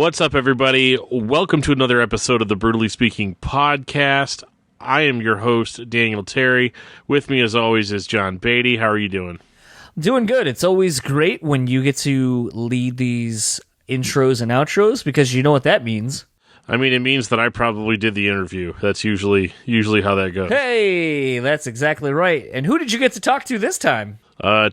What's up, everybody? Welcome to another episode of the BREWtally Speaking Podcast. I am your host, Daniel Terry. With me, as always, is John Beatty. How are you doing? Doing good. It's always great when you get to lead these intros and outros because you know what that means. I mean, it means that I probably did the interview. That's usually how that goes. Hey, that's exactly right. And who did you get to talk to this time?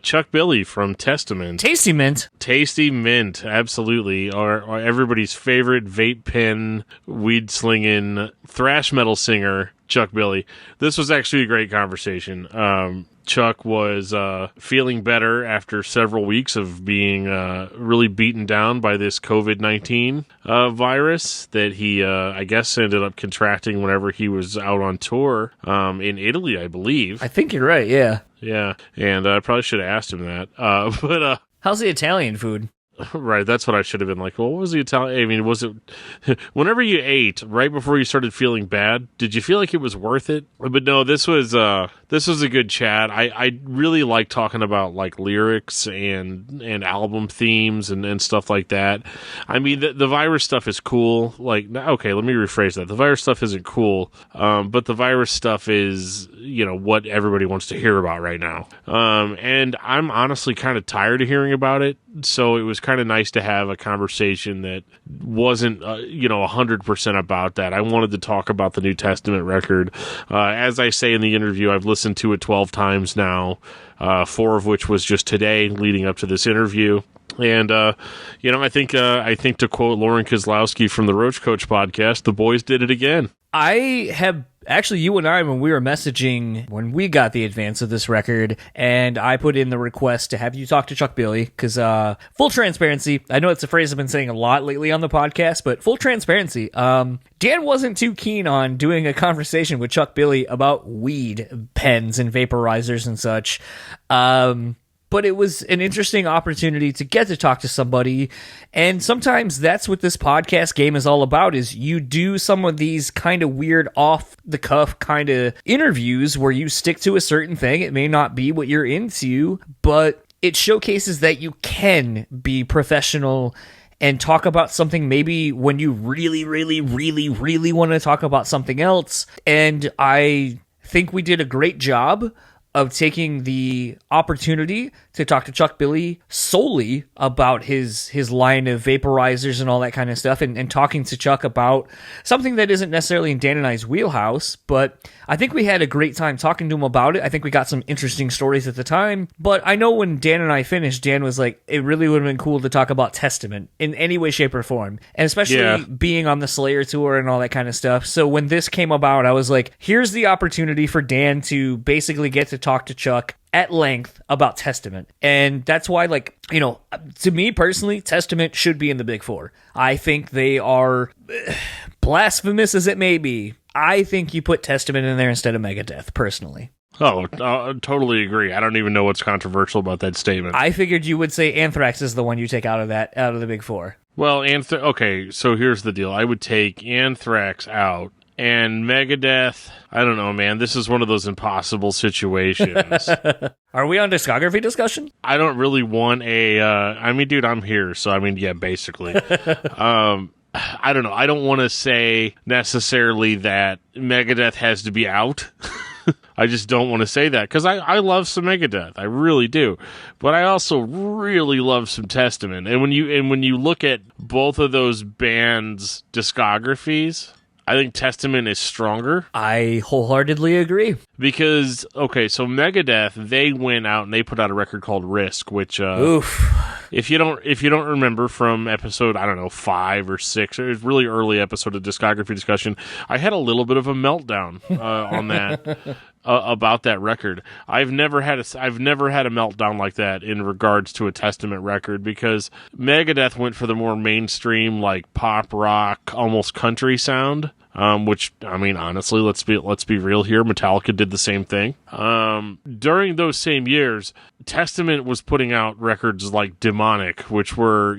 Chuck Billy from Testament. Tasty Mint. Tasty Mint, absolutely. Our everybody's favorite vape pen, weed slinging, thrash metal singer, Chuck Billy. This was actually a great conversation. Chuck was feeling better after several weeks of being really beaten down by this COVID-19 virus that he, I guess, ended up contracting whenever he was out on tour in Italy, I believe. I think you're right, yeah. Yeah, and I probably should have asked him that. But how's the Italian food? Right, that's what I should have been like. Well, what was the Italian? I mean, was it whenever you ate right before you started feeling bad? Did you feel like it was worth it? But no, this was a good chat. I really like talking about like lyrics and album themes and stuff like that. I mean, the virus stuff is cool. Like, okay, let me rephrase that. The virus stuff isn't cool, but the virus stuff is, you know, what everybody wants to hear about right now. And I'm honestly kind of tired of hearing about it. So it was kind of nice to have a conversation that wasn't, 100% about that. I wanted to talk about the New Testament record. As I say in the interview, I've listened to it 12 times now, 4 of which was just today leading up to this interview. And, I think to quote Lauren Kozlowski from the Roach Coach podcast, the boys did it again. I have actually, you and I, when we were messaging, when we got the advance of this record, and I put in the request to have you talk to Chuck Billy, because full transparency, I know it's a phrase I've been saying a lot lately on the podcast, but full transparency, Dan wasn't too keen on doing a conversation with Chuck Billy about weed pens and vaporizers and such. But it was an interesting opportunity to get to talk to somebody. And sometimes that's what this podcast game is all about, is you do some of these kind of weird off-the-cuff kind of interviews where you stick to a certain thing. It may not be what you're into, but it showcases that you can be professional and talk about something maybe when you really, really, really, really want to talk about something else. And I think we did a great job of taking the opportunity to talk to Chuck Billy solely about his line of vaporizers and all that kind of stuff, and talking to Chuck about something that isn't necessarily in Dan and I's wheelhouse, but I think we had a great time talking to him about it. I think we got some interesting stories at the time, but I know when Dan and I finished, Dan was like, it really would have been cool to talk about Testament in any way, shape, or form, and especially being on the Slayer tour and all that kind of stuff. So when this came about, I was like, here's the opportunity for Dan to basically get to talk to Chuck at length about Testament. And that's why, to me personally, Testament should be in the Big Four. I think they are, blasphemous as it may be, I think you put Testament in there instead of Megadeth, personally. Oh, totally agree. I don't even know what's controversial about that statement. I figured you would say Anthrax is the one you take out of the Big Four. Well, okay, so here's the deal. I would take Anthrax out. And Megadeth, I don't know, man. This is one of those impossible situations. Are we on discography discussion? I don't really want dude, I'm here. So, yeah, basically. I don't know. I don't want to say necessarily that Megadeth has to be out. I just don't want to say that because I love some Megadeth. I really do. But I also really love some Testament. And when you look at both of those bands' discographies, I think Testament is stronger. I wholeheartedly agree. Because, okay, so Megadeth, they went out and they put out a record called Risk, which, oof. If you don't remember from episode, 5 or 6, it was really early episode of discography discussion, I had a little bit of a meltdown on that. About that record. I've never had a meltdown like that in regards to a Testament record, because Megadeth went for the more mainstream, like pop rock, almost country sound. Which, honestly, let's be real here. Metallica did the same thing. During those same years, Testament was putting out records like Demonic, which were,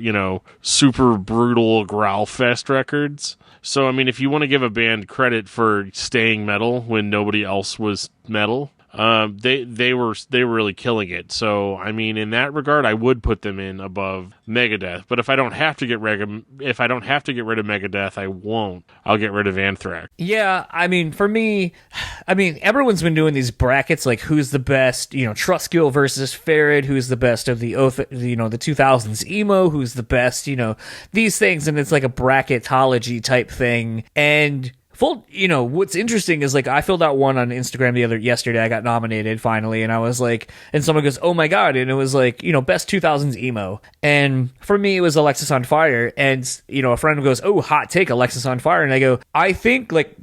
super brutal growl fest records. So, if you want to give a band credit for staying metal when nobody else was metal, they were really killing it. So I mean, in that regard, I would put them in above Megadeth. But if I don't have to get rid of Megadeth, I won't. I'll get rid of Anthrax. Yeah, I mean, for me, everyone's been doing these brackets, like who's the best, Trustkill versus Farad, who's the best of the 2000s emo, who's the best, these things, and it's like a bracketology type thing. And what's interesting is, like, I filled out one on Instagram yesterday. I got nominated finally, and I was like, and someone goes, "Oh my god!" And it was like, best 2000s emo. And for me, it was Alexis on Fire. And a friend goes, "Oh, hot take, Alexis on Fire." And I go, I think like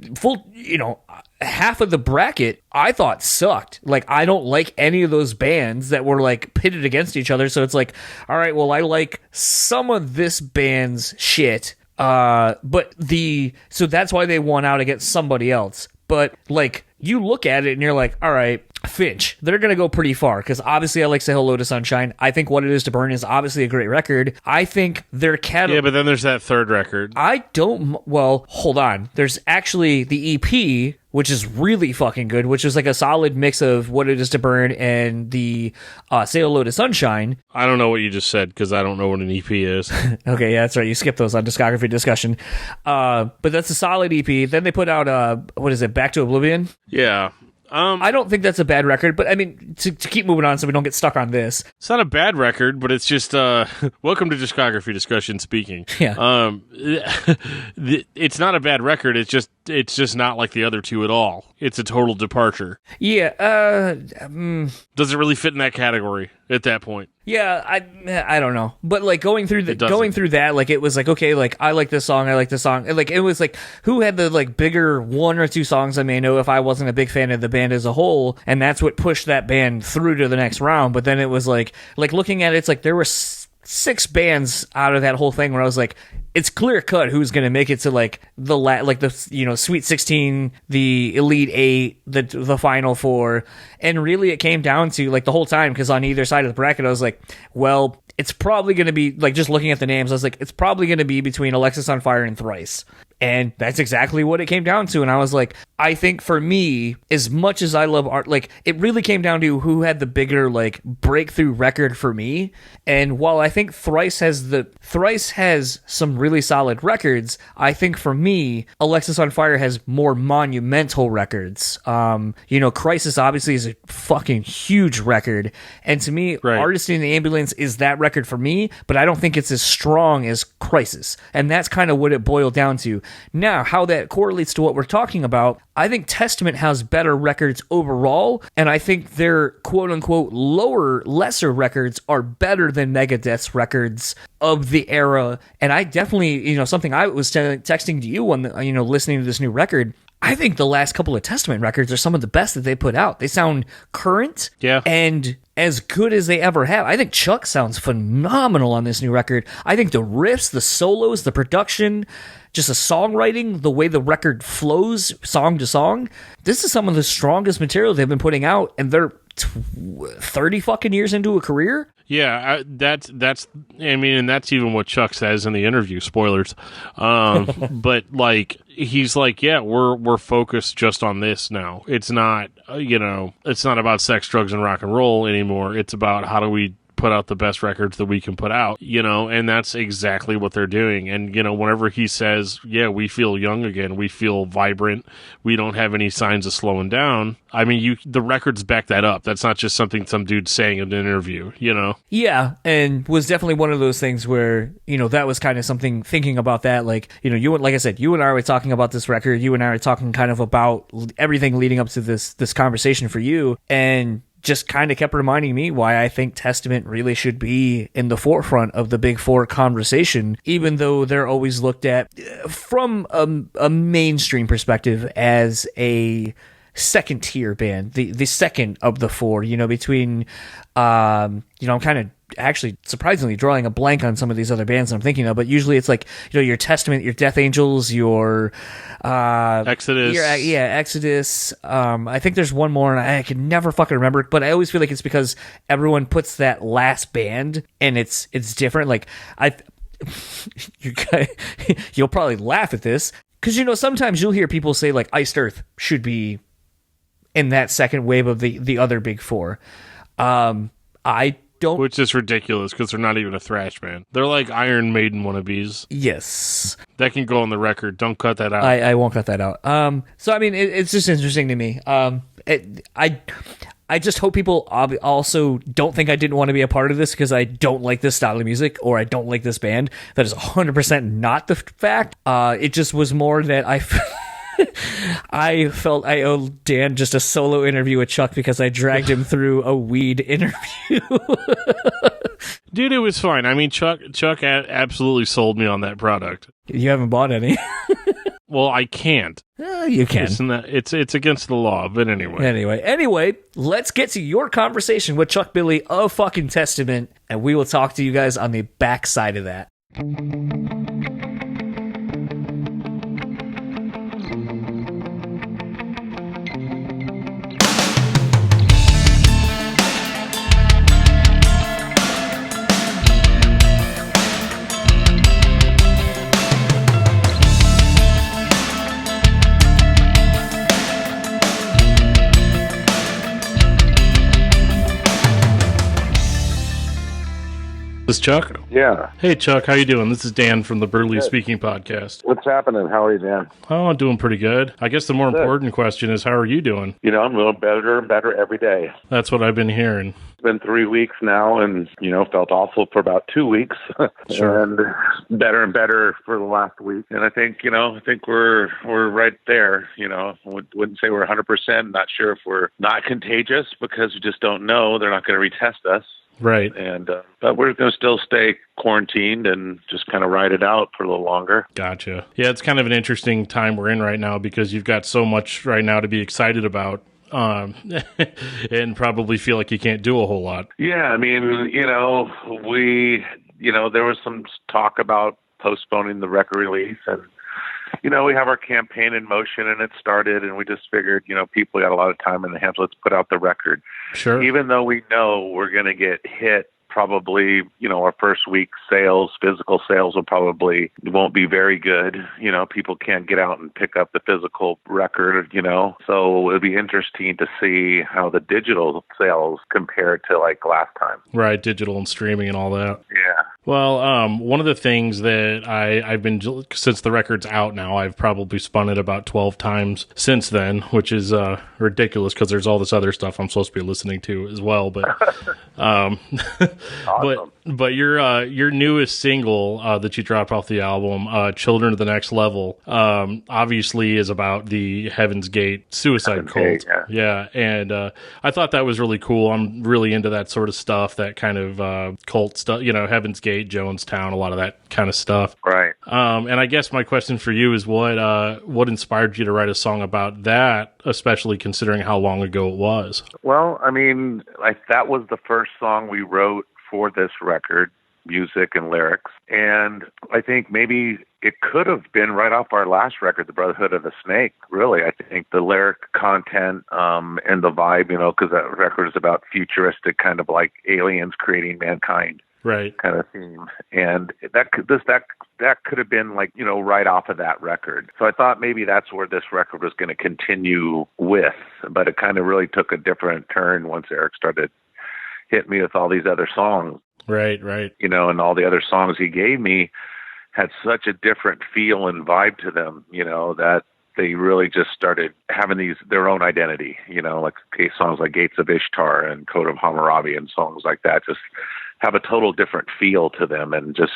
half of the bracket I thought sucked. Like, I don't like any of those bands that were like pitted against each other. So it's like, all right, well, I like some of this band's shit. So that's why they won out against somebody else. But like, you look at it and you're like, all right, Finch, they're going to go pretty far, because obviously I like Say Hello to Sunshine. I think What It Is to Burn is obviously a great record. I think their Yeah, but then there's that third record. Well, hold on. There's actually the EP, which is really fucking good, which is like a solid mix of What It Is to Burn and the Say Hello to Sunshine. I don't know what you just said, because I don't know what an EP is. Okay, yeah, that's right. You skipped those on discography discussion. But that's a solid EP. Then they put out, what is it, Back to Oblivion? Yeah. I don't think that's a bad record, but I mean, to keep moving on so we don't get stuck on this. It's not a bad record, but it's just, welcome to discography discussion speaking. Yeah. It's not a bad record, it's just not like the other two at all. It's a total departure. Yeah, Does it really fit in that category at that point? Yeah, I don't know, but like going through that, like it was like, okay, like I like this song, and like it was like, who had the like bigger one or two songs I may know if I wasn't a big fan of the band as a whole, and that's what pushed that band through to the next round. But then it was like looking at it, it's like there were 6 bands out of that whole thing where I was like, it's clear cut who's going to make it to like the Sweet 16, the Elite 8, the Final 4. And really it came down to like the whole time, because on either side of the bracket I was like, well, it's probably going to be, like, just looking at the names, I was like, it's probably going to be between Alexis on Fire and Thrice. And that's exactly what it came down to. And I was like, I think for me, as much as I love art, like, it really came down to who had the bigger, like, breakthrough record for me. And while I think Thrice has some really solid records, I think for me, Alexis on Fire has more monumental records. Crisis obviously is a fucking huge record. And to me, right, Artist in the Ambulance is that record for me, but I don't think it's as strong as Crisis. And that's kind of what it boiled down to. Now, how that correlates to what we're talking about, I think Testament has better records overall, and I think their quote-unquote lesser records are better than Megadeth's records of the era. And I definitely, something I was texting to you when, listening to this new record, I think the last couple of Testament records are some of the best that they put out. They sound current, yeah, and as good as they ever have. I think Chuck sounds phenomenal on this new record. I think the riffs, the solos, the production, just the songwriting, the way the record flows song to song, this is some of the strongest material they've been putting out, and they're 30 fucking years into a career. Yeah, that's and that's even what Chuck says in the interview. Spoilers, but like he's like, yeah, we're focused just on this now. It's not it's not about sex, drugs, and rock and roll anymore. It's about how do we put out the best records that we can put out, and that's exactly what they're doing. And, whenever he says, yeah, we feel young again, we feel vibrant, we don't have any signs of slowing down, I mean, the records back that up. That's not just something some dude's saying in an interview, Yeah, and was definitely one of those things where, that was kind of something, thinking about that, like, like I said, you and I were talking about this record, you and I were talking kind of about everything leading up to this conversation for you, and just kind of kept reminding me why I think Testament really should be in the forefront of the Big Four conversation, even though they're always looked at from a mainstream perspective as a second tier band, the second of the four, between, I'm kind of actually surprisingly drawing a blank on some of these other bands I'm thinking of, but usually it's like, your Testament, your Death Angels, your Exodus. Exodus. I think there's one more, and I can never fucking remember it, but I always feel like it's because everyone puts that last band, and it's different. Like, you'll probably laugh at this, because, sometimes you'll hear people say, like, Iced Earth should be in that second wave of the other big four. I don't. Which is ridiculous because they're not even a thrash band. They're like Iron Maiden wannabes. Yes. That can go on the record. Don't cut that out. I won't cut that out. So I mean, it's just interesting to me. I just hope people also don't think I didn't want to be a part of this because I don't like this style of music or I don't like this band. That is 100% not the fact. It just was more that I felt I owed Dan just a solo interview with Chuck because I dragged him through a weed interview. Dude, it was fine. I mean, Chuck absolutely sold me on that product. You haven't bought any. Well, I can't. You can. It's against the law, but anyway. Anyway, let's get to your conversation with Chuck Billy of fucking Testament, and we will talk to you guys on the backside of that. This is Chuck? Yeah. Hey, Chuck. How you doing? This is Dan from the BREWtally Speaking Podcast. What's happening? How are you, Dan? Oh, I'm doing pretty good. I guess the more important question is, how are you doing? You know, I'm doing better and better every day. That's what I've been hearing. It's been 3 weeks now and, felt awful for about 2 weeks. Sure. And better and better for the last week. And I think, we're right there. Wouldn't say we're 100%. Not sure if we're not contagious because we just don't know. They're not going to retest us. Right. And but we're going to still stay quarantined and just kind of ride it out for a little longer. Gotcha. Yeah, it's kind of an interesting time we're in right now because you've got so much right now to be excited about. And probably feel like you can't do a whole lot. Yeah, I mean, there was some talk about postponing the record release, and we have our campaign in motion, and it started, and we just figured, people got a lot of time in their hands. Let's put out the record. Sure. Even though we know we're going to get hit, probably, our first week sales, physical sales won't be very good. People can't get out and pick up the physical record, So it'll be interesting to see how the digital sales compare to like last time. Right, digital and streaming and all that. Yeah. Well, one of the things that I've been, since the record's out now, I've probably spun it about 12 times since then, which is ridiculous because there's all this other stuff I'm supposed to be listening to as well. But Awesome. but your newest single that you dropped off the album, Children of the Next Level, obviously is about the Heaven's Gate suicide cult. Yeah, and I thought that was really cool. I'm really into that sort of stuff, that kind of cult stuff, Heaven's Gate, Jonestown, a lot of that kind of stuff. Right. And I guess my question for you is what inspired you to write a song about that, especially considering how long ago it was? Well, I mean, that was the first song we wrote for this record, music and lyrics. And I think maybe it could have been right off our last record, The Brotherhood of the Snake, really. I think the lyric content and the vibe, because that record is about futuristic, kind of like aliens creating mankind. Right. Kind of theme. And that could have been like, right off of that record. So I thought maybe that's where this record was going to continue with, but it kind of really took a different turn once Eric started hitting me with all these other songs. Right. And all the other songs he gave me had such a different feel and vibe to them, that they really just started having their own identity, like songs like Gates of Ishtar and Code of Hammurabi and songs like that just have a total different feel to them and just,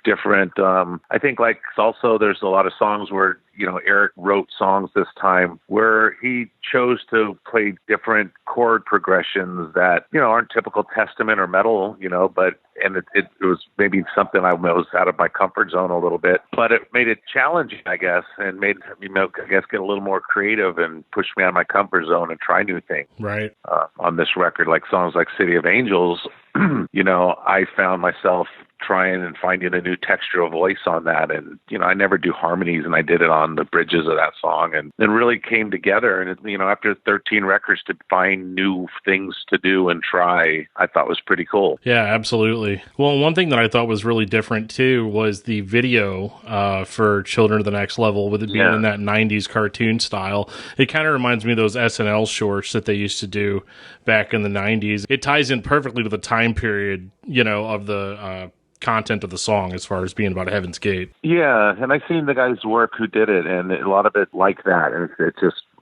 different. I think like also there's a lot of songs where, Eric wrote songs this time where he chose to play different chord progressions that, aren't typical Testament or metal, but it was maybe something I was out of my comfort zone a little bit, but it made it challenging, I guess, and made, get a little more creative and push me out of my comfort zone and try new things. Right. On this record, like songs like City of Angels, I found myself trying and finding a new texture of voice on that. And, I never do harmonies, and I did it on the bridges of that song, and it really came together. And, after 13 records, to find new things to do and try, I thought was pretty cool. Yeah, absolutely. Well, one thing that I thought was really different too was the video for Children of the Next Level, with it being in that 90s cartoon style. It kind of reminds me of those SNL shorts that they used to do back in the 90s. It ties in perfectly to the time period, of the content of the song, as far as being about Heaven's Gate. Yeah, and I've seen the guy's work who did it, and a lot of it like that, and it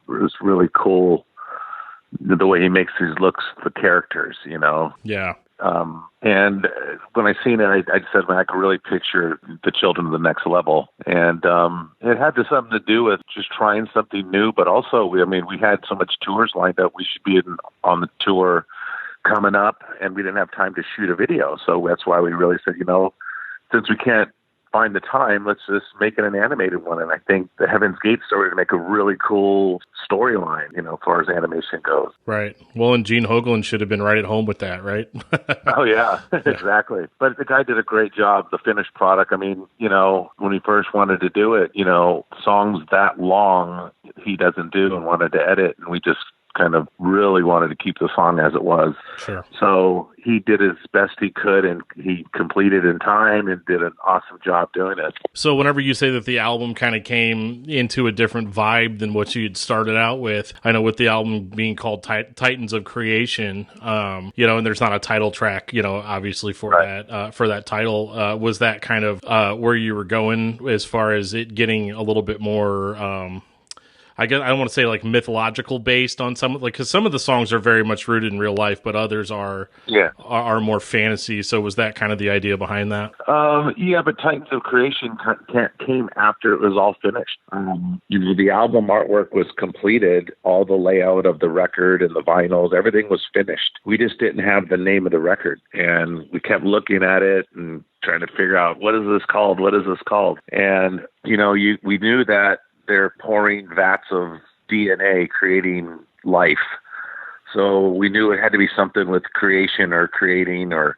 was really cool the way he makes these looks, the characters, Yeah. And when I seen it, I said, man, I could really picture the Children of the Next Level. And it had something to do with just trying something new, but also, we had so much tours lined up. We should be on the tour coming up, and we didn't have time to shoot a video. So that's why we really said, since we can't find the time, let's just make it an animated one. And I think the Heaven's Gate story would make a really cool storyline, as far as animation goes. Right. Well, and Gene Hoglan should have been right at home with that, right? Oh, yeah, exactly. But the guy did a great job. The finished product, when he first wanted to do it, songs that long he doesn't do, and wanted to edit, and we just kind of really wanted to keep the song as it was. Sure. So he did as best he could, and he completed in time and did an awesome job doing it. So whenever you say that the album kind of came into a different vibe than what you had started out with, I know with the album being called Titans of Creation, and there's not a title track, obviously for that title, was that kind of where you were going as far as it getting a little bit more, I guess I don't want to say like mythological based on some, like, because some of the songs are very much rooted in real life, but others are more fantasy. So was that kind of the idea behind that? But Titans of Creation came after it was all finished. The album artwork was completed, all the layout of the record and the vinyls, everything was finished. We just didn't have the name of the record, and we kept looking at it and trying to figure out, what is this called? What is this called? And we knew that they're pouring vats of DNA, creating life. So we knew it had to be something with creation or creating, or,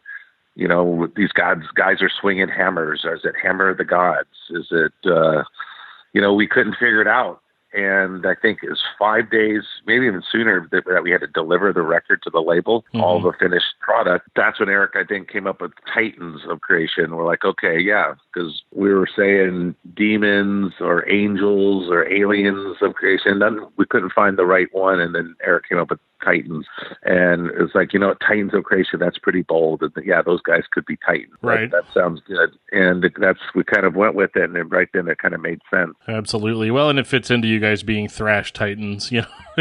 these guys are swinging hammers. Is it Hammer of the Gods? Is it, we couldn't figure it out. And I think it was 5 days, maybe even sooner, that we had to deliver the record to the label, all the finished product. That's when Eric, I think, came up with Titans of Creation. We're like, okay, yeah, because we were saying demons or angels or aliens of creation. Then we couldn't find the right one, and then Eric came up with Titans. And it's like, Titans of Creation, that's pretty bold. And yeah, those guys could be Titans. Right. That sounds good. And we kind of went with it, and right then it kind of made sense. Absolutely. Well, and it fits into you guys being thrash titans,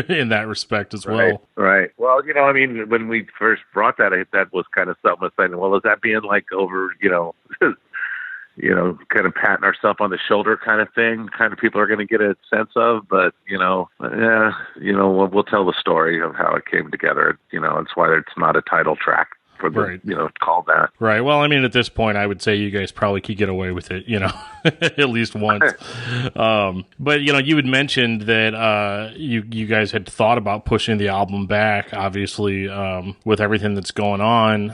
in that respect as well. Right. Well, when we first brought that was kind of something was saying, well, is that being like over, kind of patting ourselves on the shoulder kind of thing, kind of people are going to get a sense of, but, we'll tell the story of how it came together. It's why it's not a title track for the, called that. Right. Well, at this point, I would say you guys probably could get away with it, at least once. But, you had mentioned that you guys had thought about pushing the album back, obviously, with everything that's going on,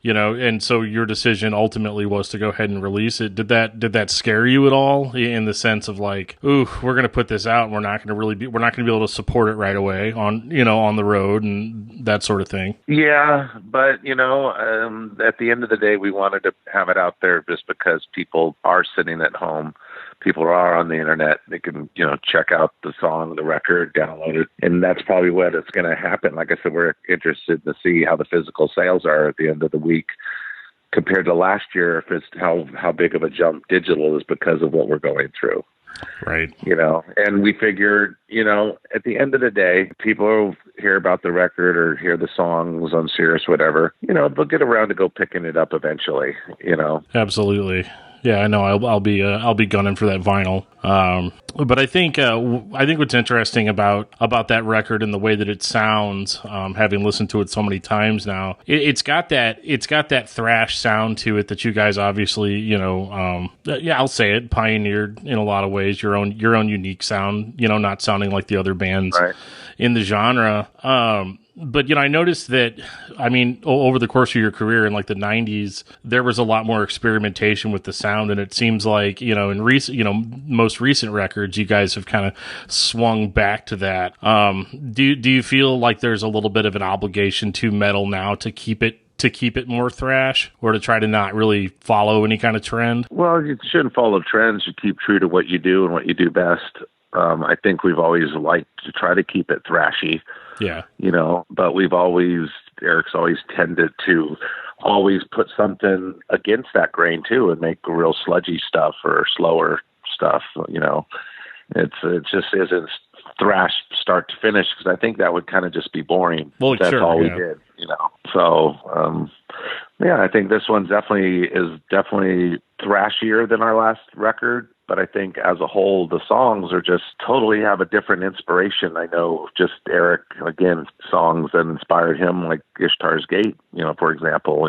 and so your decision ultimately was to go ahead and release it. Did that scare you at all, in the sense of like, ooh, we're going to put this out and we're not going to be able to support it right away on the road and that sort of thing? Yeah, but at the end of the day, we wanted to have it out there just because people are sitting at home. People are on the internet. They can, check out the song, the record, download it. And that's probably what it's going to happen. Like I said, we're interested to see how the physical sales are at the end of the week compared to last year, if it's how big of a jump digital is because of what we're going through. Right. And we figured, at the end of the day, people will hear about the record or hear the songs on Sirius, whatever, they'll get around to go picking it up eventually, Absolutely. Yeah, I know. I'll be gunning for that vinyl. But I think what's interesting about that record and the way that it sounds, having listened to it so many times now, it's got that thrash sound to it that you guys obviously, I'll say it, pioneered in a lot of ways, your own unique sound, not sounding like the other bands in the genre. But, I noticed that, over the course of your career in like the 90s, there was a lot more experimentation with the sound. And it seems like, in recent, most recent records, you guys have kind of swung back to that. Do you feel like there's a little bit of an obligation to metal now to keep it more thrash, or to try to not really follow any kind of trend? Well, you shouldn't follow trends. You keep true to what you do and what you do best. I think we've always liked to try to keep it thrashy. Yeah. But Eric's always tended to always put something against that grain too and make real sludgy stuff or slower stuff. It just isn't thrash start to finish, because I think that would kind of just be boring. Well, that's sure, all we yeah. did, So, I think this one definitely thrashier than our last record. But I think as a whole, the songs are just totally have a different inspiration. I know just Eric, again, songs that inspired him, like Ishtar's Gate, for example,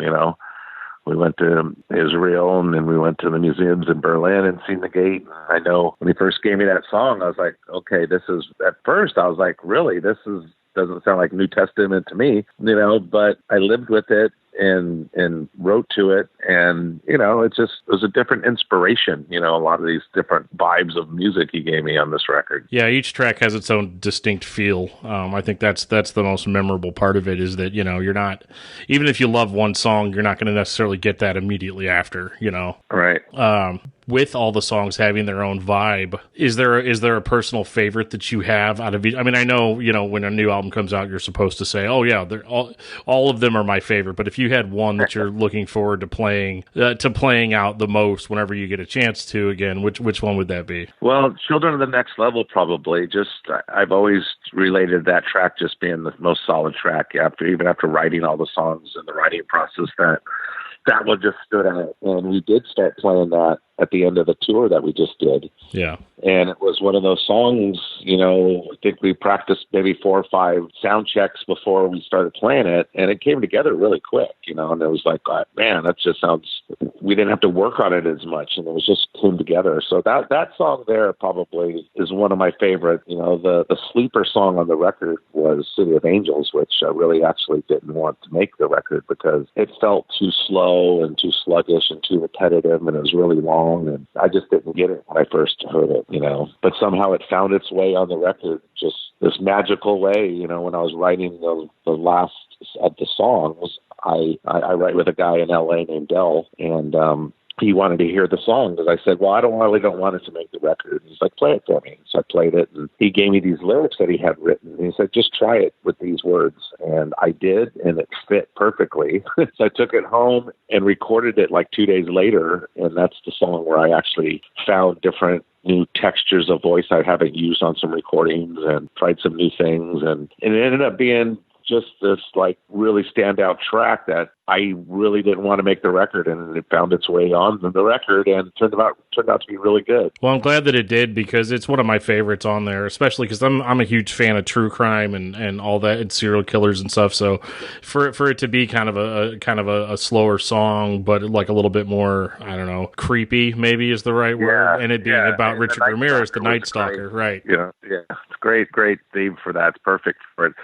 we went to Israel and then we went to the museums in Berlin and seen the gate. I know when he first gave me that song, I was like, okay, at first I was like, really, doesn't sound like New Testament to me, but I lived with it and wrote to it, and it was a different inspiration. A lot of these different vibes of music he gave me on this record. Yeah, each track has its own distinct feel. I think that's the most memorable part of it, is that you're not, even if you love one song, you're not going to necessarily get that immediately after. Right. With all the songs having their own vibe, is there a personal favorite that you have out of each? I mean, I know, when a new album comes out, you're supposed to say, oh yeah, they're all of them are my favorite. But if you had one that you're looking forward to playing out the most whenever you get a chance to again, which one would that be? Well, Children of the Next Level, probably. I've always related that track just being the most solid track even after writing all the songs and the writing process, that one just stood out. And we did start playing that at the end of the tour that we just did. Yeah. And it was one of those songs, I think we practiced maybe 4 or 5 sound checks before we started playing it. And it came together really quick, and it was like, man, that just sounds, we didn't have to work on it as much. And it was just came together. So that song there probably is one of my favorite. The sleeper song on the record was City of Angels, which I really actually didn't want to make the record because it felt too slow and too sluggish and too repetitive, and it was really long. And I just didn't get it when I first heard it, but somehow it found its way on the record, just this magical way. When I was writing the last of the songs, I write with a guy in LA named Dell, and he wanted to hear the song because I said, well, I really don't want it to make the record. He's like, play it for me. So I played it, and he gave me these lyrics that he had written. And he said, just try it with these words. And I did, and it fit perfectly. So I took it home and recorded it like 2 days later, and that's the song where I actually found different new textures of voice I haven't used on some recordings and tried some new things. And it ended up being just this like really standout track that I really didn't want to make the record, and it found its way on the record and turned out to be really good. Well, I'm glad that it did, because it's one of my favorites on there, especially because I'm a huge fan of true crime and all that, and serial killers and stuff. So for it to be kind of a slower song, but like a little bit more, I don't know, creepy maybe is the right word, and it being about and Richard Ramirez, the Night Stalker, right? Yeah, it's great theme for that. It's perfect for it.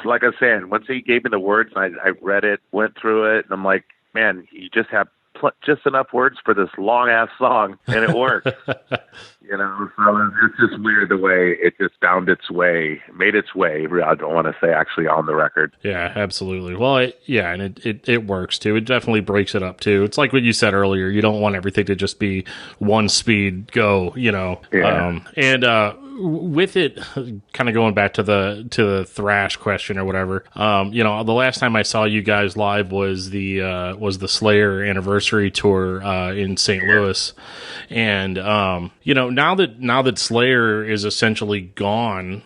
Like I was saying, once he gave me the words, I read it, went through it, and I'm like, man, you just have just enough words for this long ass song, and it works. So it's just weird the way it just found its way, made its way. I don't want to say actually on the record. Yeah, absolutely. Well, and it works too. It definitely breaks it up too. It's like what you said earlier. You don't want everything to just be one speed go. Yeah. With it, kind of going back to the thrash question or whatever, the last time I saw you guys live was the Slayer anniversary tour in St. Louis, and now that Slayer is essentially gone,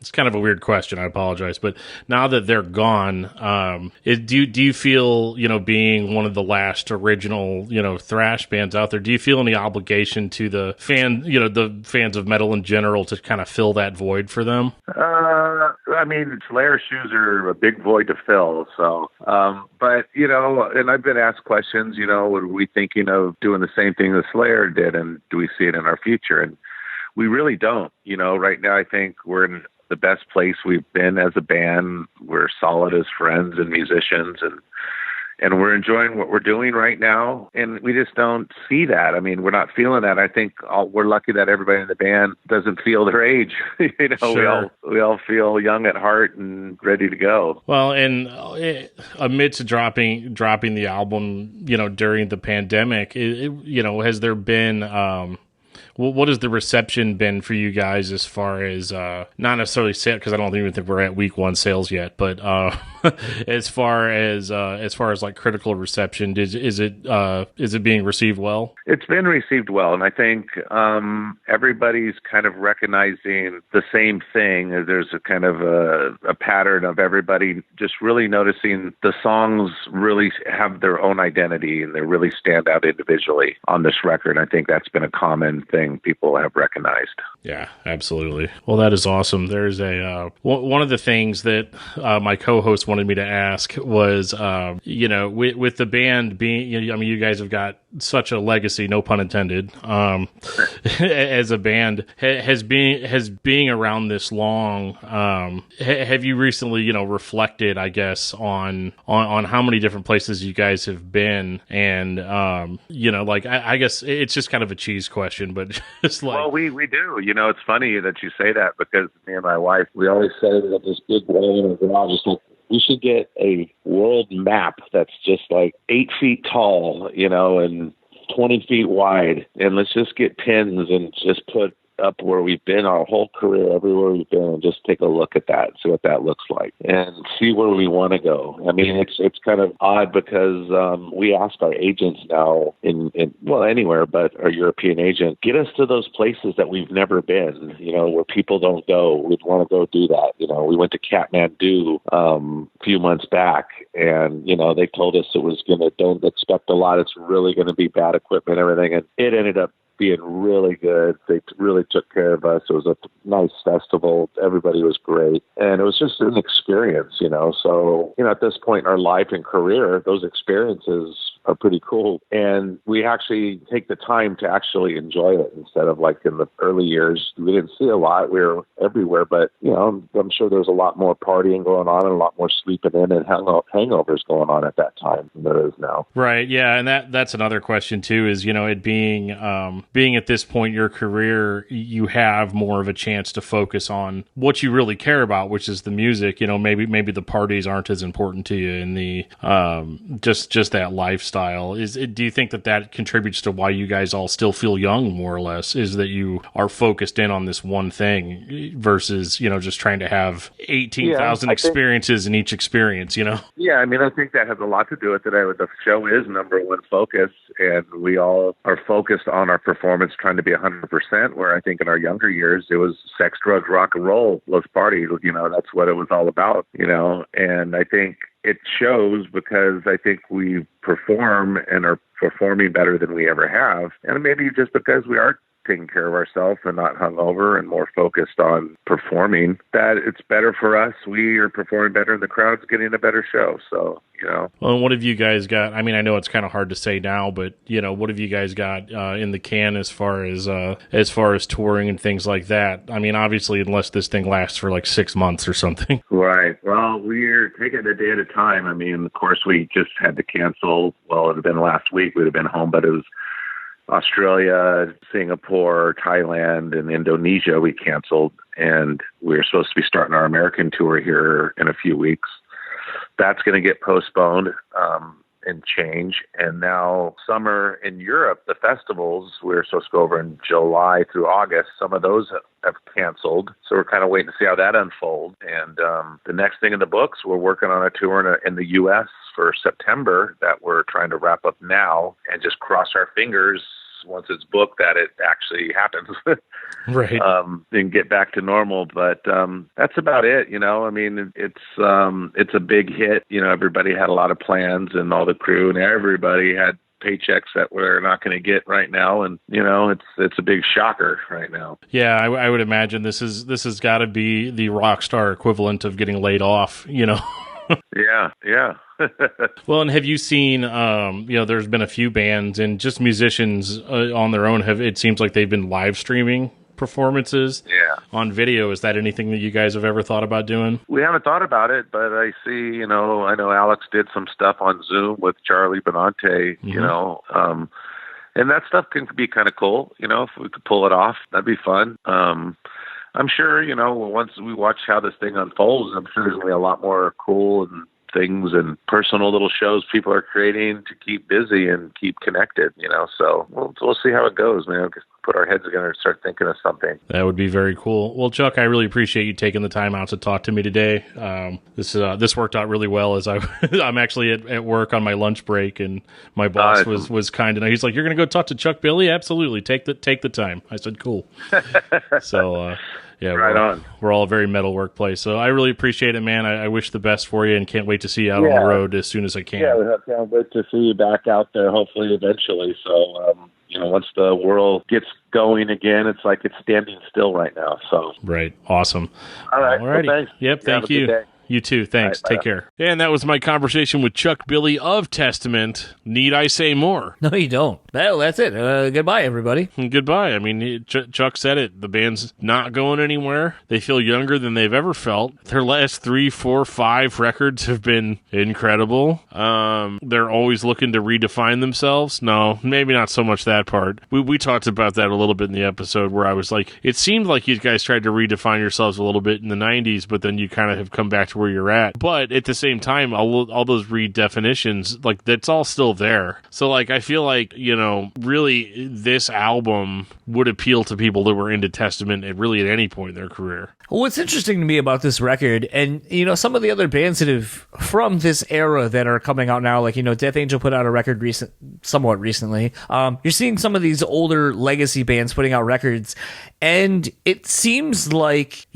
it's kind of a weird question. I apologize, but now that they're gone, do you feel, being one of the last original, thrash bands out there, do you feel any obligation to the fans of metal in general to kind of fill that void for them? Slayer shoes are a big void to fill. So, but and I've been asked questions. Are we thinking of doing the same thing that Slayer did, and do we see it in our future? And we really don't. Right now, I think we're in the best place we've been as a band. We're solid as friends and musicians, and we're enjoying what we're doing right now. And we just don't see that. I mean, we're not feeling that. I think we're lucky that everybody in the band doesn't feel their age. Sure. we all feel young at heart and ready to go. Well, and amidst dropping the album, during the pandemic, has there been, what has the reception been for you guys as far as not necessarily sales, because I don't even think we're at week 1 sales yet, but as far as like critical reception, is it being received well? It's been received well, and I think everybody's kind of recognizing the same thing. There's a kind of a pattern of everybody just really noticing the songs really have their own identity and they really stand out individually on this record. I think that's been a common thing people have recognized. Yeah, absolutely. Well, that is awesome. There's one of the things that my co-host wanted me to ask was, with the band being, you guys have got such a legacy, no pun intended, as a band, has being around this long. Have you recently, reflected, I guess, on how many different places you guys have been, and I guess it's just kind of a cheese question, but just like, well, we do. It's funny that you say that, because me and my wife, we always say that this big wall in the garage is like, we should get a world map that's just like 8 feet tall, and 20 feet wide. And let's just get pins and just put up where we've been our whole career, everywhere we've been, and just take a look at that, see what that looks like, and see where we want to go. I mean, it's kind of odd because we ask our agents now in anywhere, but our European agent, get us to those places that we've never been, where people don't go. We'd want to go do that. We went to Kathmandu a few months back, and they told us it was don't expect a lot. It's really going to be bad equipment, everything, and it ended up being really good. They really took care of us. It was a nice festival. Everybody was great. And it was just an experience, So, at this point in our life and career, those experiences are pretty cool. And we actually take the time to actually enjoy it instead of like in the early years. We didn't see a lot. We were everywhere, but, I'm sure there's a lot more partying going on and a lot more sleeping in and hangovers going on at that time than there is now. Right. Yeah. And that's another question too, is, it being at this point in your career, you have more of a chance to focus on what you really care about, which is the music. Maybe the parties aren't as important to you, and the just that lifestyle. Do you think that contributes to why you guys all still feel young, more or less? Is that you are focused in on this one thing versus just trying to have 18,000 experiences in each experience? Yeah, I mean, I think that has a lot to do with it. The show is number one focus, and we all are focused on our performance, trying to be 100%, where I think in our younger years, it was sex, drugs, rock and roll, let's party, that's what it was all about, and I think it shows because I think we perform and are performing better than we ever have. And maybe just because we are taking care of ourselves and not hungover and more focused on performing, that it's better for us. We are performing better and the crowd's getting a better show. So, Well, and what have you guys got? I mean, I know it's kind of hard to say now, but, what have you guys got in the can as far as touring and things like that? I mean, obviously, unless this thing lasts for like 6 months or something. Right. Well, we're taking it a day at a time. I mean, of course, we just had to cancel. Well, it had been last week. We'd have been home, but it was Australia, Singapore, Thailand, and Indonesia we canceled, and we were supposed to be starting our American tour here in a few weeks. That's going to get postponed and change. And now summer in Europe, the festivals, we were supposed to go over in July through August. Some of those have canceled. So we're kind of waiting to see how that unfolds. And the next thing in the books, we're working on a tour in the U.S. for September that we're trying to wrap up now, and just cross our fingers once it's booked that it actually happens. Right. And get back to normal. But that's about it. I mean, it's a big hit. Everybody had a lot of plans, and all the crew and everybody had paychecks that we're not going to get right now, and it's a big shocker right now. Yeah, I would imagine this has got to be the rock star equivalent of getting laid off. Yeah. Well, and have you seen, there's been a few bands and just musicians on their own it seems like they've been live streaming performances on video. Is that anything that you guys have ever thought about doing? We haven't thought about it, but I see, I know Alex did some stuff on Zoom with Charlie Benante, and that stuff can be kind of cool, if we could pull it off, that'd be fun. I'm sure, once we watch how this thing unfolds, I'm sure there's going to be a lot more cool and things and personal little shows people are creating to keep busy and keep connected, so we'll see how it goes, man. Just put our heads together and start thinking of something. That would be very cool. Well, Chuck, I really appreciate you taking the time out to talk to me today. This worked out really well as I'm actually at work on my lunch break, and my boss was kind enough. He's like, "You're going to go talk to Chuck Billy? Absolutely. Take the time." I said, "Cool." So, yeah, we're all a very metal workplace. So I really appreciate it, man. I wish the best for you and can't wait to see you out on the road as soon as I can. Yeah, I can't wait to see you back out there, hopefully eventually. So, once the world gets going again, it's like it's standing still right now. So right. Awesome. All right. Alrighty. Well, thanks. Yep. Thank you. You too. Thanks. Take care. And that was my conversation with Chuck Billy of Testament. Need I say more? No, you don't. Well, that's it. Goodbye, everybody. Goodbye. I mean, Chuck said it. The band's not going anywhere. They feel younger than they've ever felt. Their last 3, 4, 5 records have been incredible. They're always looking to redefine themselves. No, maybe not so much that part. We talked about that a little bit in the episode where I was like, it seemed like you guys tried to redefine yourselves a little bit in the 90s, but then you kind of have come back to where you're at. But at the same time, all those redefinitions, like, that's all still there. So, like, I feel like, really this album would appeal to people that were into Testament at any point in their career. What's interesting to me about this record, and, some of the other bands that have, from this era that are coming out now, like, Death Angel put out a record somewhat recently. You're seeing some of these older legacy bands putting out records, and it seems like,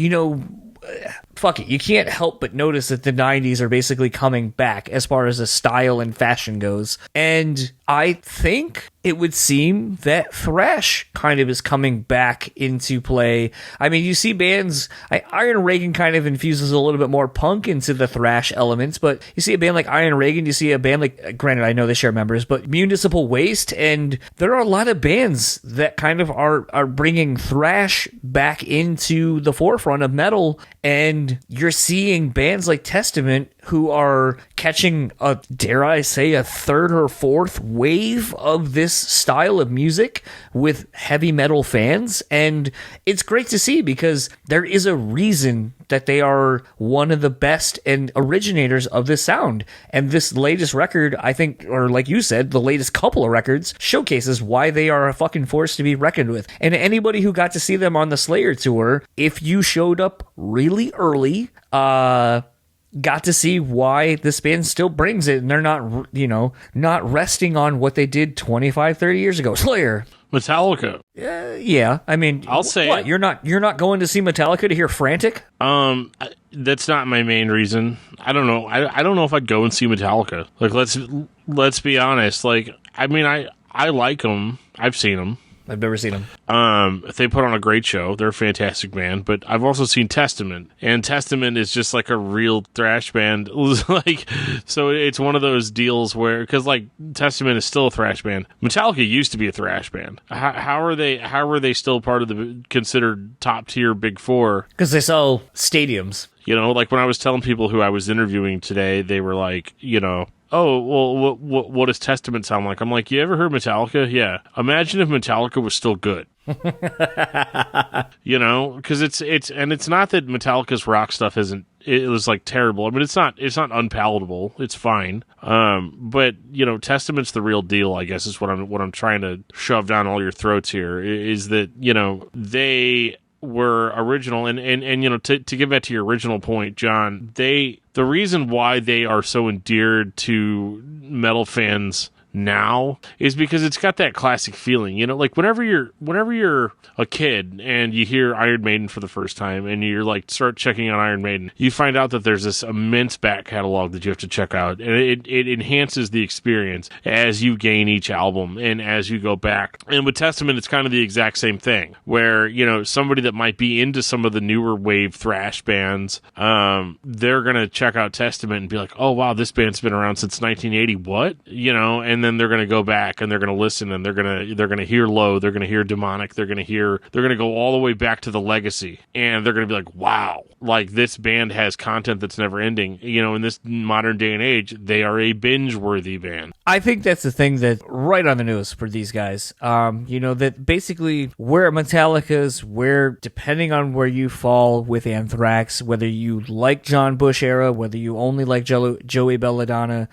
fuck it, you can't help but notice that the 90s are basically coming back as far as the style and fashion goes. And I think it would seem that thrash kind of is coming back into play. I mean, you see bands, Iron Reagan kind of infuses a little bit more punk into the thrash elements, but you see a band like Iron Reagan, you see a band like, granted, I know they share members, but Municipal Waste, and there are a lot of bands that kind of are bringing thrash back into the forefront of metal, and you're seeing bands like Testament who are catching dare I say, a third or fourth wave of this style of music with heavy metal fans. And it's great to see because there is a reason that they are one of the best and originators of this sound. And this latest record, I think, or like you said, the latest couple of records showcases why they are a fucking force to be reckoned with. And anybody who got to see them on the Slayer tour, if you showed up really early, got to see why this band still brings it, and they're not, not resting on what they did 25, 30 years ago. Slayer. Metallica. Yeah. I mean, I'll say what? You're not going to see Metallica to hear Frantic? That's not my main reason. I don't know. I don't know if I'd go and see Metallica. Like, let's be honest. Like, I mean, I like them. I've seen them. I've never seen them. They put on a great show. They're a fantastic band, but I've also seen Testament, and Testament is just like a real thrash band. Like, so it's one of those deals where, because like Testament is still a thrash band. Metallica used to be a thrash band. How are they still part of the considered top tier big four? Because they sell stadiums. Like when I was telling people who I was interviewing today, they were like, oh, well, what does Testament sound like? I'm like, you ever heard Metallica? Yeah. Imagine if Metallica was still good. Because it's not that Metallica's rock stuff it was like terrible. I mean, it's not unpalatable. It's fine. But Testament's the real deal, I guess, is what I'm trying to shove down all your throats here, is that, they were original, and to get back to your original point, John, the reason why they are so endeared to metal fans now is because it's got that classic feeling, like whenever you're a kid and you hear Iron Maiden for the first time and you're like start checking out Iron Maiden, you find out that there's this immense back catalog that you have to check out, and it enhances the experience as you gain each album and as you go back. And with Testament, it's kind of the exact same thing, where somebody that might be into some of the newer wave thrash bands, they're gonna check out Testament and be like, oh wow, this band's been around since 1980. What? And then they're going to go back and they're going to listen, and they're going to hear Low, they're going to hear Demonic, they're going to go all the way back to the Legacy, and they're going to be like, wow, like this band has content that's never ending. In this modern day and age, they are a binge-worthy band. I think that's the thing that right on the nose for these guys. That basically where Metallica's, where depending on where you fall with Anthrax, whether you like John Bush era, whether you only like Joey Belladonna,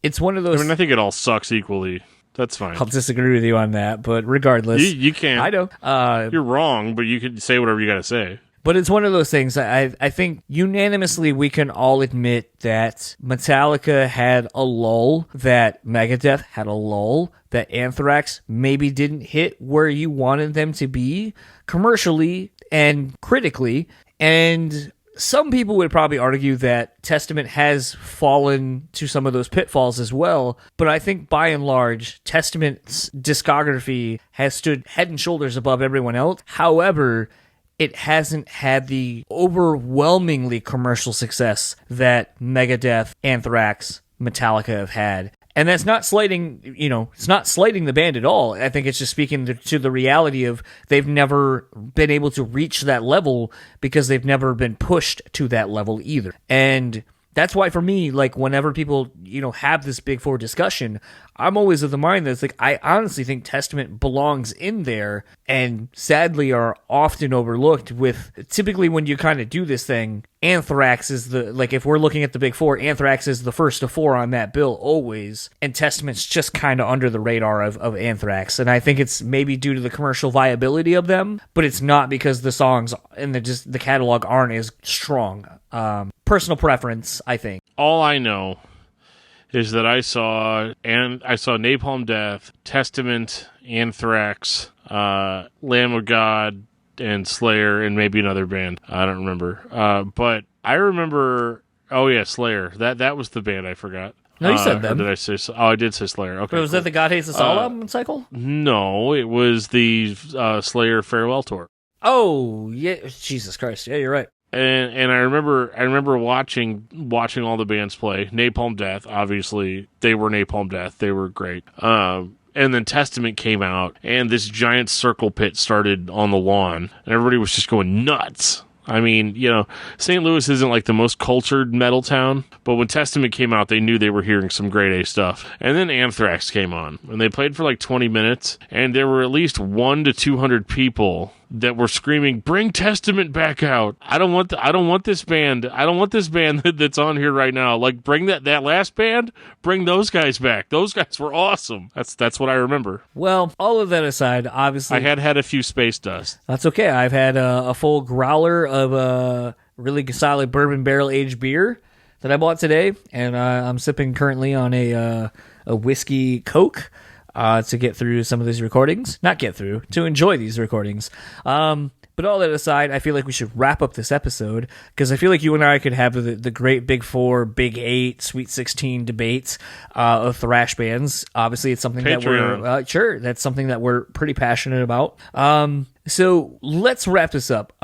it's one of those. I think it all sucks equally. That's fine. I'll disagree with you on that, but regardless, you can't. I know you're wrong, but you can say whatever you got to say. But it's one of those things. I think unanimously we can all admit that Metallica had a lull, that Megadeth had a lull, that Anthrax maybe didn't hit where you wanted them to be commercially and critically. And some people would probably argue that Testament has fallen to some of those pitfalls as well. But I think by and large, Testament's discography has stood head and shoulders above everyone else. However, it hasn't had the overwhelmingly commercial success that Megadeth, Anthrax, Metallica have had. And that's not slighting, it's not slighting the band at all. I think it's just speaking to the reality of they've never been able to reach that level because they've never been pushed to that level either. And that's why for me, like whenever people, have this Big Four discussion, I'm always of the mind that it's like, I honestly think Testament belongs in there and sadly are often overlooked with typically when you kind of do this thing, Anthrax is if we're looking at the Big Four, Anthrax is the first of four on that bill always, and Testament's just kind of under the radar of Anthrax. And I think it's maybe due to the commercial viability of them, but it's not because the songs and the catalog aren't as strong. Personal preference, I think. All I know is that I saw Napalm Death, Testament, Anthrax, Lamb of God, and Slayer, and maybe another band. I don't remember. But I remember. Oh yeah, Slayer. That was the band I forgot. No, you said them. Or did I say? Oh, I did say Slayer. Okay. But was that the God Hates Us All album cycle? No, it was the Slayer farewell tour. Oh yeah, Jesus Christ! Yeah, you're right. And I remember watching all the bands play. Napalm Death, obviously, they were Napalm Death. They were great. And then Testament came out, and this giant circle pit started on the lawn, and everybody was just going nuts. I mean, St. Louis isn't like the most cultured metal town, but when Testament came out, they knew they were hearing some grade A stuff. And then Anthrax came on, and they played for like 20 minutes, and there were at least 100 to 200 people that were screaming, "Bring Testament back out! I don't want this band. I don't want this band that's on here right now. Like, bring that last band. Bring those guys back. Those guys were awesome." That's what I remember. Well, all of that aside, obviously, I had a few Space Dust. That's okay. I've had a full growler of a really solid bourbon barrel aged beer that I bought today, and I'm sipping currently on a whiskey Coke. To get through some of these recordings. Not get through, to enjoy these recordings. But all that aside, I feel like we should wrap up this episode, because I feel like you and I could have the great Big Four, Big Eight, Sweet 16 debates of thrash bands. Obviously, it's something Patreon. that we're... that's something that we're pretty passionate about. So let's wrap this up.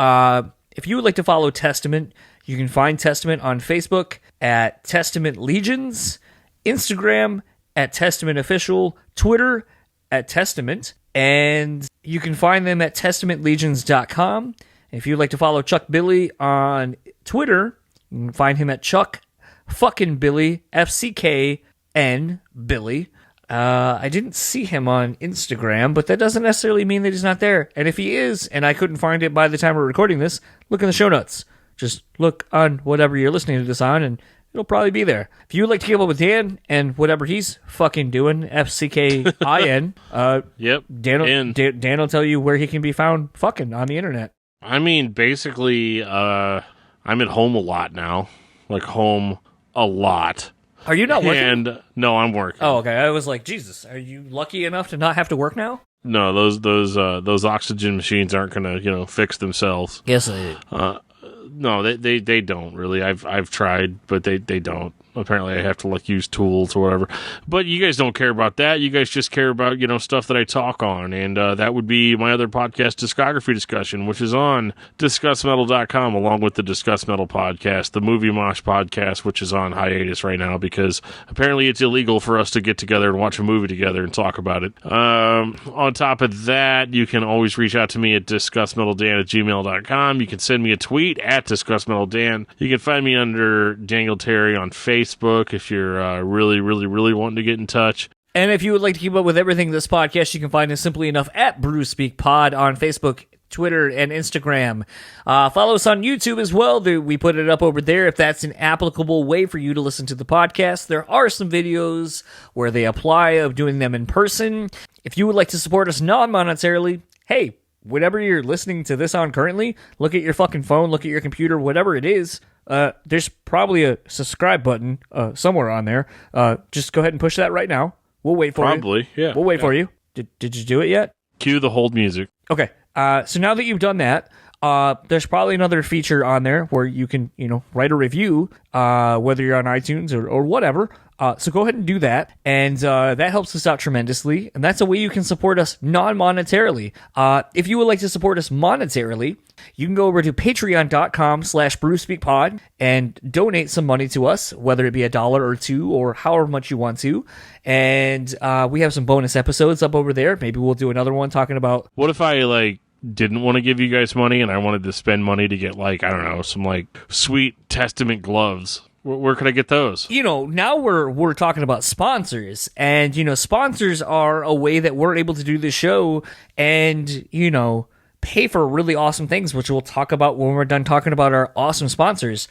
If you would like to follow Testament, you can find Testament on Facebook at Testament Legions, Instagram at Testament Official, Twitter at Testament, and you can find them at testamentlegions.com. If you'd like to follow Chuck Billy on Twitter, you can find him at Chuck fucking Billy, FCKN Billy. I didn't see him on Instagram, but that doesn't necessarily mean that he's not there. And if he is, and I couldn't find it by the time we're recording this, look in the show notes. Just look on whatever you're listening to this on, and it'll probably be there. If you would like to keep up with Dan and whatever he's fucking doing, FCKIN, yep. Dan will tell you where he can be found fucking on the internet. I mean, basically, I'm at home a lot now. Like, home a lot. Are you not working? And no, I'm working. Oh, okay. I was like, Jesus, are you lucky enough to not have to work now? No, those oxygen machines aren't gonna, fix themselves. Yes, they do. No, they don't really. I've tried, but they don't. apparently I have to like use tools or whatever. But you guys don't care about that. You guys just care about, stuff that I talk on. And that would be my other podcast, Discography Discussion, which is on DiscussMetal.com, along with the Discuss Metal podcast, the Movie Mosh podcast, which is on hiatus right now because apparently it's illegal for us to get together and watch a movie together and talk about it. On top of that, you can always reach out to me at DiscussMetalDan@gmail.com. You can send me a tweet at DiscussMetalDan. You can find me under Daniel Terry on Facebook if you're really, really, really wanting to get in touch. And if you would like to keep up with everything in this podcast, you can find us simply enough at BrewSpeak Pod on Facebook, Twitter, and Instagram. Follow us on YouTube as well. We put it up over there if that's an applicable way for you to listen to the podcast. There are some videos where they apply of doing them in person. If you would like to support us non-monetarily, hey, whatever you're listening to this on currently, look at your fucking phone, look at your computer, whatever it is. There's probably a subscribe button somewhere on there. Just go ahead and push that right now. We'll wait for you. Probably, yeah. We'll wait for you. Did you do it yet? Cue the hold music. Okay. So now that you've done that, there's probably another feature on there where you can, write a review, whether you're on iTunes or whatever. So go ahead and do that, and that helps us out tremendously, and that's a way you can support us non-monetarily. If you would like to support us monetarily, you can go over to patreon.com/BrewSpeakPod and donate some money to us, whether it be $1 or $2 or however much you want to, and we have some bonus episodes up over there. Maybe we'll do another one talking about... What if I, didn't want to give you guys money and I wanted to spend money to get, some, sweet Testament gloves? Where could I get those? Now we're talking about sponsors, and sponsors are a way that we're able to do this show and pay for really awesome things, which we'll talk about when we're done talking about our awesome sponsors.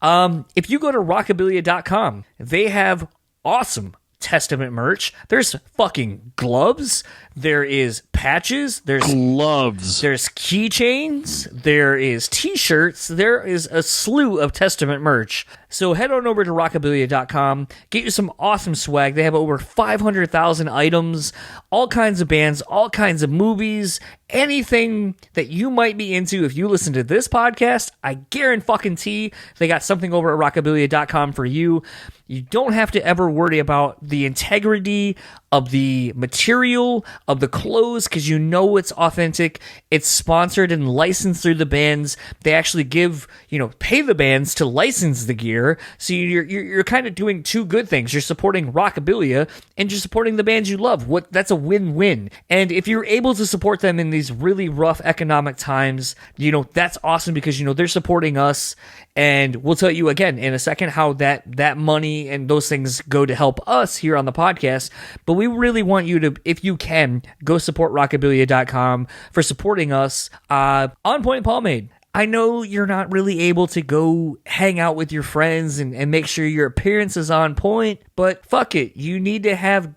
If you go to Rockabilia.com, they have awesome Testament merch. There's fucking gloves. There is patches. There's gloves. There's keychains. There is t-shirts. There is a slew of Testament merch. So head on over to Rockabilia.com. Get you some awesome swag. They have over 500,000 items, all kinds of bands, all kinds of movies, anything that you might be into. If you listen to this podcast, I guarantee they got something over at Rockabilia.com for you. You don't have to ever worry about the integrity of the material, of the clothes, because it's authentic. It's sponsored and licensed through the bands. They actually pay the bands to license the gear. So you're kind of doing two good things. You're supporting Rockabilia and you're supporting the bands you love. That's a win-win. And if you're able to support them in these really rough economic times, that's awesome because, they're supporting us. And we'll tell you again in a second how that money and those things go to help us here on the podcast. But we really want you to, if you can, go support Rockabilia.com for supporting us. On Point Pomade. I know you're not really able to go hang out with your friends and make sure your appearance is on point, but fuck it. You need to have,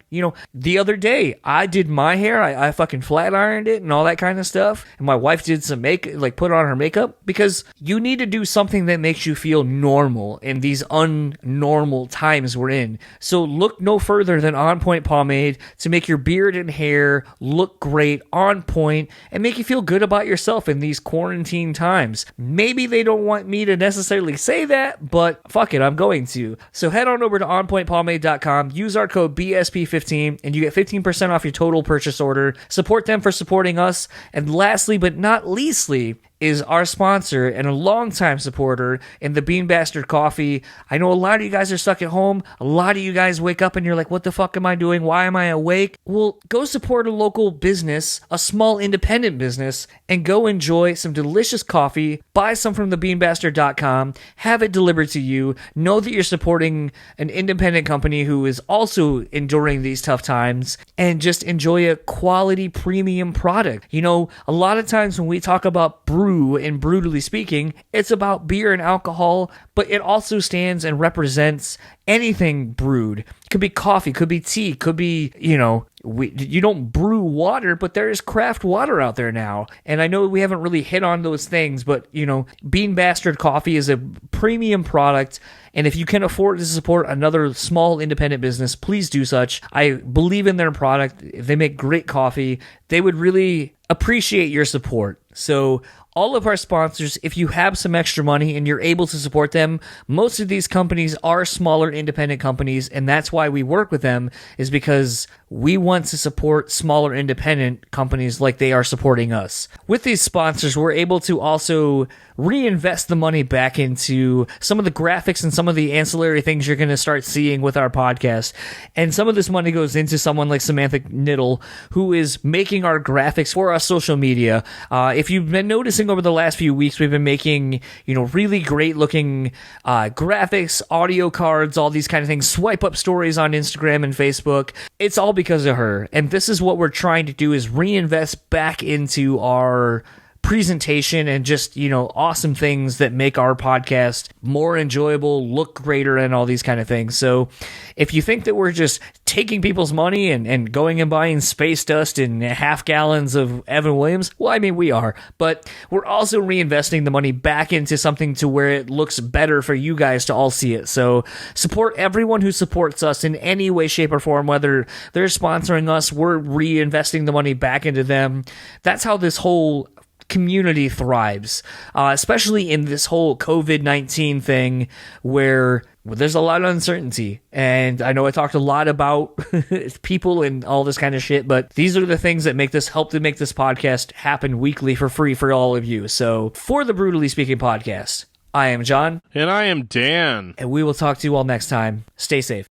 the other day I did my hair. I fucking flat ironed it and all that kind of stuff. And my wife did some put on her makeup because you need to do something that makes you feel normal in these unnormal times we're in. So look no further than On Point Pomade to make your beard and hair look great, on point, and make you feel good about yourself in these quarantine times. Maybe they don't want me to necessarily say that, but fuck it, I'm going to. So head on over to onpointpomade.com, use our code BSP15, and you get 15% off your total purchase order. Support them for supporting us. And lastly, but not leastly, is our sponsor and a longtime supporter in the Bean Bastard Coffee. I know a lot of you guys are stuck at home. A lot of you guys wake up and you're like, what the fuck am I doing? Why am I awake? Well, go support a local business, a small independent business, and go enjoy some delicious coffee. Buy some from thebeanbastard.com. Have it delivered to you. Know that you're supporting an independent company who is also enduring these tough times, and just enjoy a quality premium product. A lot of times when we talk about brew and BREWtally Speaking, it's about beer and alcohol, but it also stands and represents anything brewed. Could be coffee, could be tea, could be, you don't brew water, but there is craft water out there now. And I know we haven't really hit on those things, but, Bean Bastard Coffee is a premium product. And if you can afford to support another small independent business, please do such. I believe in their product. They make great coffee. They would really appreciate your support. So all of our sponsors, if you have some extra money and you're able to support them, most of these companies are smaller independent companies, and that's why we work with them, is because we want to support smaller independent companies like they are supporting us. With these sponsors, we're able to also reinvest the money back into some of the graphics and some of the ancillary things you're going to start seeing with our podcast. And some of this money goes into someone like Samantha Niddle, who is making our graphics for our social media. If you've been noticing over the last few weeks, we've been making, really great looking graphics, audio cards, all these kind of things, swipe up stories on Instagram and Facebook. It's all because of her. And this is what we're trying to do, is reinvest back into our presentation and just, awesome things that make our podcast more enjoyable, look greater, and all these kind of things. So if you think that we're just taking people's money and going and buying space dust and half gallons of Evan Williams, well, I mean, we are, but we're also reinvesting the money back into something to where it looks better for you guys to all see it. So support everyone who supports us in any way, shape, or form, whether they're sponsoring us, we're reinvesting the money back into them. That's how this whole community thrives, especially in this whole COVID-19 thing where there's a lot of uncertainty. And I know I talked a lot about people and all this kind of shit, but these are the things that help to make this podcast happen weekly for free for all of you. So for the BREWtally Speaking Podcast, I am John. And I am Dan. And we will talk to you all next time. Stay safe.